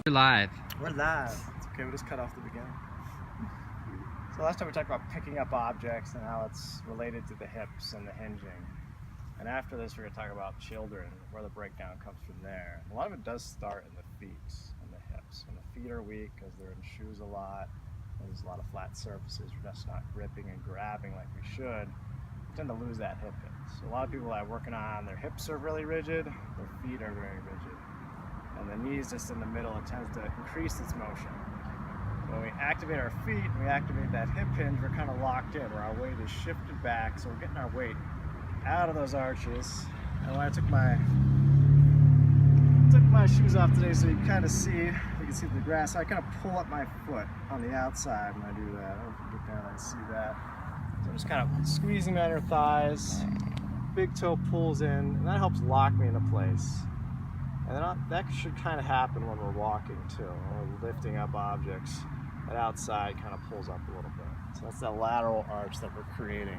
Live. We're live. It's okay, we'll just cut off the beginning. So last time we talked about picking up objects and how it's related to the hips and the hinging. And after this we're going to talk about children, where the breakdown comes from there. A lot of it does start in the feet and the hips. When the feet are weak because they're in shoes a lot, there's a lot of flat surfaces, we're just not gripping and grabbing like we should, we tend to lose that hip hinge. So a lot of people that are working on their hips are really rigid, their feet are very rigid. And the knees just in the middle, it tends to increase its motion. When we activate our feet, we activate that hip hinge, we're kind of locked in, where our weight is shifted back, so we're getting our weight out of those arches. And when I took my shoes off today, so you can kind of see, you can see the grass, I kind of pull up my foot on the outside when I do that. I don't know if you can get down and see that. So I'm just kind of squeezing my inner thighs, big toe pulls in, and that helps lock me into place. And then that should kind of happen when we're walking too, when we're lifting up objects. That outside kind of pulls up a little bit. So that's that lateral arch that we're creating.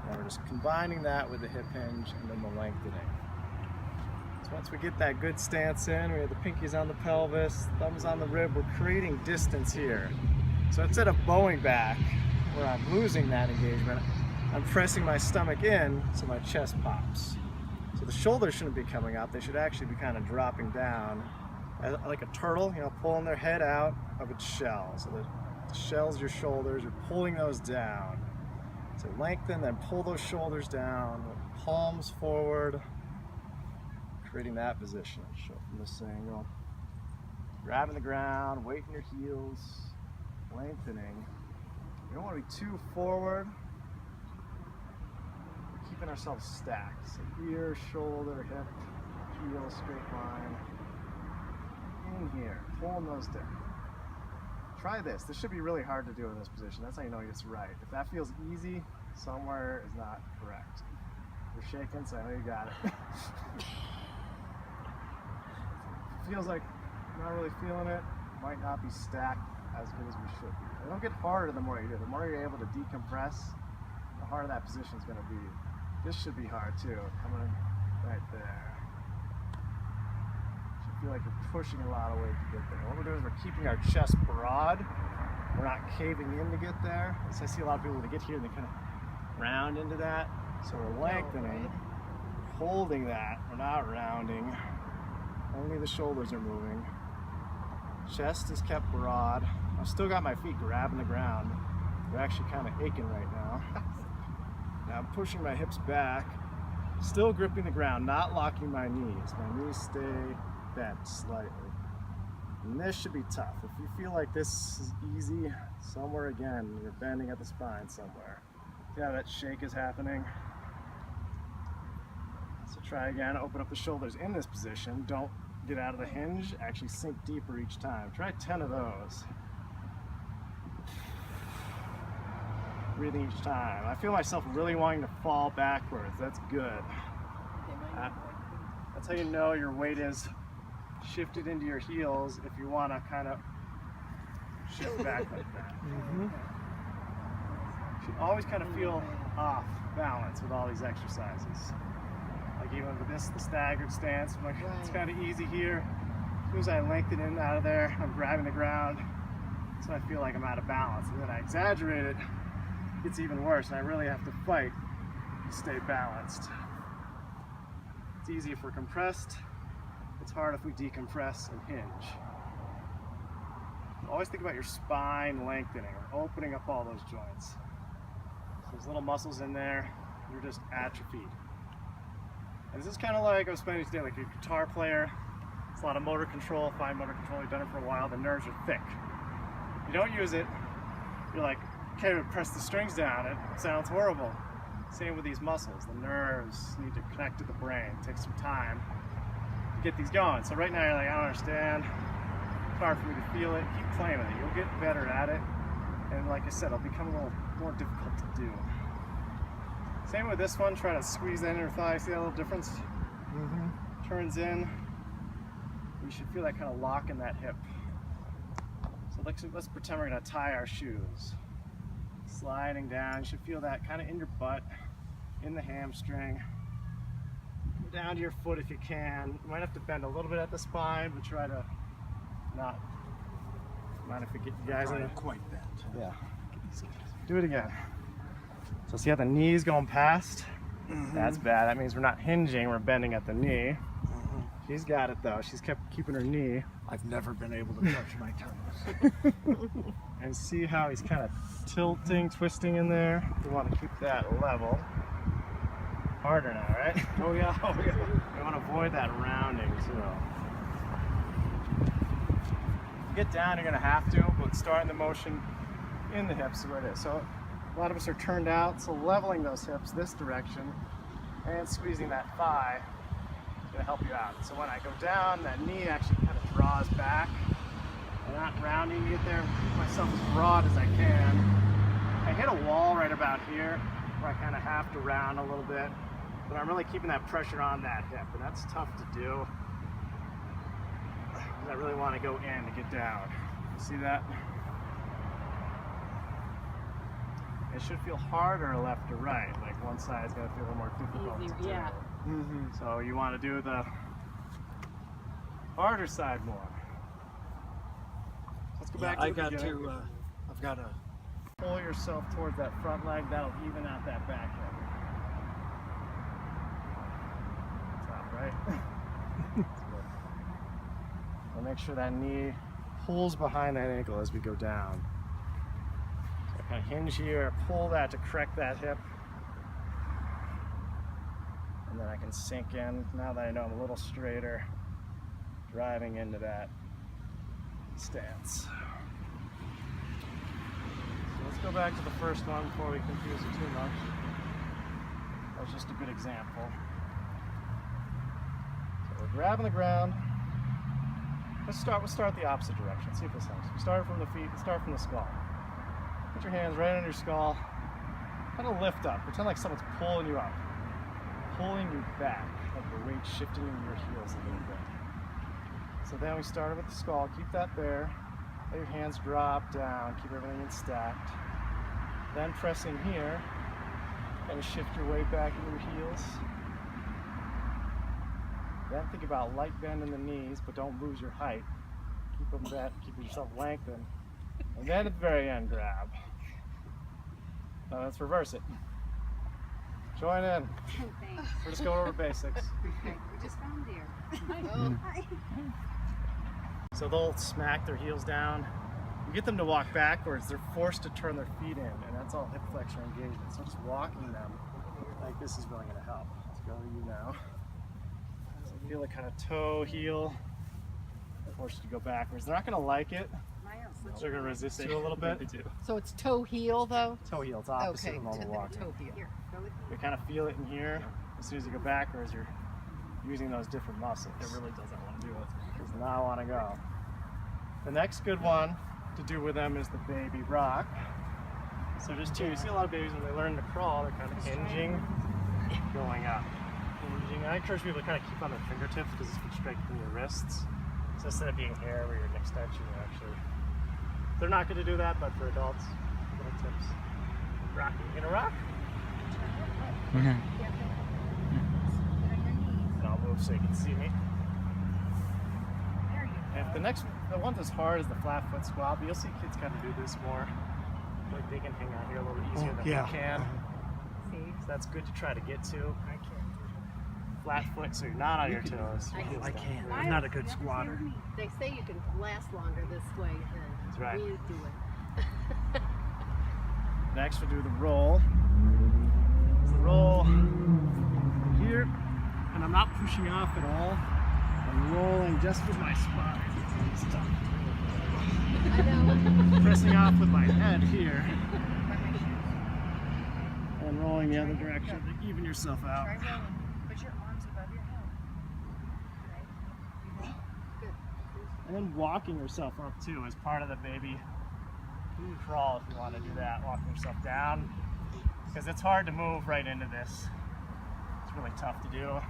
And we're just combining that with the hip hinge and then the lengthening. So once we get that good stance in, we have the pinkies on the pelvis, thumbs on the rib, we're creating distance here. So instead of bowing back, where I'm losing that engagement, I'm pressing my stomach in so my chest pops. So the shoulders shouldn't be coming out, they should actually be kind of dropping down like a turtle, pulling their head out of its shell. So the shell's your shoulders, you're pulling those down. So lengthen, then pull those shoulders down, palms forward, creating that position. Show from this angle. Grabbing the ground, weight in your heels, lengthening. You don't want to be too forward. Keeping ourselves stacked. So ear, shoulder, hip, heel, straight line. In here, pulling those down. Try this. This should be really hard to do in this position. That's how you know it's right. If that feels easy, somewhere is not correct. You're shaking, so I know you got it. If it feels like you're not really feeling it, might not be stacked as good as we should be. It'll get harder the more you do. The more you're able to decompress, the harder that position is going to be. This should be hard too, coming right there. Should feel like you're pushing a lot of weight to get there. What we're doing is we're keeping our chest broad. We're not caving in to get there. So I see a lot of people, when they get here, they kind of round into that. So we're lengthening, we're holding that, we're not rounding. Only the shoulders are moving. Chest is kept broad. I've still got my feet grabbing the ground. They're actually kind of aching right now. Now I'm pushing my hips back, still gripping the ground, not locking my knees. My knees stay bent slightly. And this should be tough. If you feel like this is easy, somewhere again, you're bending at the spine somewhere. See how that shake is happening? So try again, open up the shoulders in this position. Don't get out of the hinge, actually sink deeper each time. Try 10 of those. Breathing each time. I feel myself really wanting to fall backwards. That's good. That's how you know your weight is shifted into your heels if you want to kind of shift back like that. You should always kind of feel off balance with all these exercises. Like even with this, the staggered stance, like it's kind of easy here. As soon as I lengthen in out of there, I'm grabbing the ground, so I feel like I'm out of balance. And then I exaggerate it, it's even worse, and I really have to fight to stay balanced. It's easy if we're compressed, it's hard if we decompress and hinge. Always think about your spine lengthening or opening up all those joints. So there's little muscles in there, you're just atrophied. And this is kind of like I was explaining today, like a guitar player. It's a lot of motor control, fine motor control, you've done it for a while, the nerves are thick. You don't use it, you're like, okay, press the strings down, it sounds horrible. Same with these muscles, the nerves need to connect to the brain. It takes some time to get these going. So right now you're like, I don't understand, it's hard for me to feel it. Keep playing with it, you'll get better at it. And like I said, it'll become a little more difficult to do. Same with this one, try to squeeze that inner thigh, see that little difference? Turns in, you should feel that kind of lock in that hip. So let's pretend we're gonna tie our shoes. Sliding down, you should feel that kind of in your butt, in the hamstring. Go down to your foot if you can. You might have to bend a little bit at the spine, but try to Not mind if we get you guys in Not quite bent. Yeah. Do it again. So see how the knee's going past? That's bad. That means we're not hinging, we're bending at the knee. She's got it though. She's kept keeping her knee. I've never been able to touch my toes. And see how he's kind of tilting, twisting in there. We want to keep that level. Harder now, right? Oh yeah, oh yeah. We want to avoid that rounding too. Get down, you're going to have to, but starting the motion in the hips is where it is. So a lot of us are turned out, so leveling those hips this direction and squeezing that thigh is going to help you out. So when I go down, that knee actually kind of draws back. I'm not rounding to get there, keep myself as broad as I can. I hit a wall right about here where I kind of have to round a little bit, but I'm really keeping that pressure on that hip, and that's tough to do. I really want to go in to get down. See that? It should feel harder left to right. Like one side's going to feel a little more difficult to do. Yeah. So you want to do the harder side more. Let's go back to the beginning. I've got to Pull yourself towards that front leg. That'll even out that back hip. Top, right? So make sure that knee pulls behind that ankle as we go down. So kind of hinge here, pull that to correct that hip. And then I can sink in, now that I know I'm a little straighter, driving into that stance. So let's go back to the first one before we confuse it too much. That was just a good example. So we're grabbing the ground. We'll start the opposite direction. See if this helps. Start from the feet, start from the skull. Put your hands right under your skull. Kind of lift up. Pretend like someone's pulling you up. Pulling you back. Like the weight shifting into your heels a little bit. So then we started with the skull. Keep that there. Let your hands drop down. Keep everything in stacked. Then press in here. Kind of shift your weight back into your heels. Then think about light bend in the knees, but don't lose your height. Keep them bent, keep yourself lengthened. And then at the very end, grab. Now let's reverse it. Join in. Thanks. We're just going over basics. Okay, we just found deer. Hi. So they'll smack their heels down. You get them to walk backwards, they're forced to turn their feet in, and that's all hip flexor engagement. So just walking them like this is really going to help. Let's go to you now. So feel it kind of toe, heel. They're forced to go backwards. They're not going to like it. They're going to resist you a little bit. So it's toe heel though? Toe heel, it's opposite Okay, of normal walking. toe heel. Here, go with me. You kind of feel it in here. As soon as you go backwards, you're using those different muscles. It really doesn't want to do it. Does not want to go. The next good one to do with them is the baby rock. So just two, you see a lot of babies when they learn to crawl, they're kind of hinging, going up. Hinging. I encourage people to kind of keep on their fingertips because this can strengthen your wrists. So instead of being here where you're an extension, you're actually, they're not going to do that, but for adults, little tips. Rock, you gonna rock? And I'll move so you can see me. And the one that's hard is the flat foot squat, but you'll see kids kind of do this more. Like they can hang out here a little bit easier than we can. See? So that's good to try to get to. Flat foot so you're not on your toes. I can't. I'm not a good squatter. They say you can last longer this way than That's right. we do it. Next we'll do the roll. So the roll here, and I'm not pushing off at all. I'm rolling just with my spine. I know. Pressing off with my head here. And rolling the other direction to even yourself out. Try rolling. Put your arms above your head. Okay. Good. And then walking yourself up too is part of the baby crawl if you want to do that. Walking yourself down. Because it's hard to move right into this. It's really tough to do.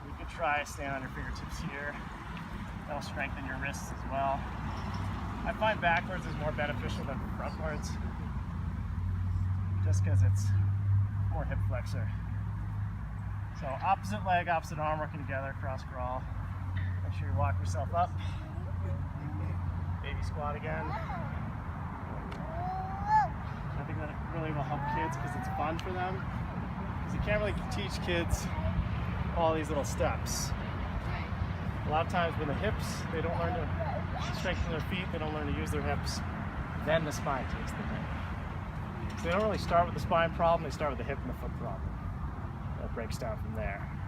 You could try staying on your fingertips here. That'll strengthen your wrists as well. I find backwards is more beneficial than frontwards. Just because it's more hip flexor. So opposite leg, opposite arm working together, cross crawl. Make sure you walk yourself up. squat again. I think that really will help kids because it's fun for them. Because you can't really teach kids all these little steps. A lot of times with the hips, they don't learn to strengthen their feet, they don't learn to use their hips. Then the spine takes the hit. So they don't really start with the spine problem, they start with the hip and the foot problem. That breaks down from there.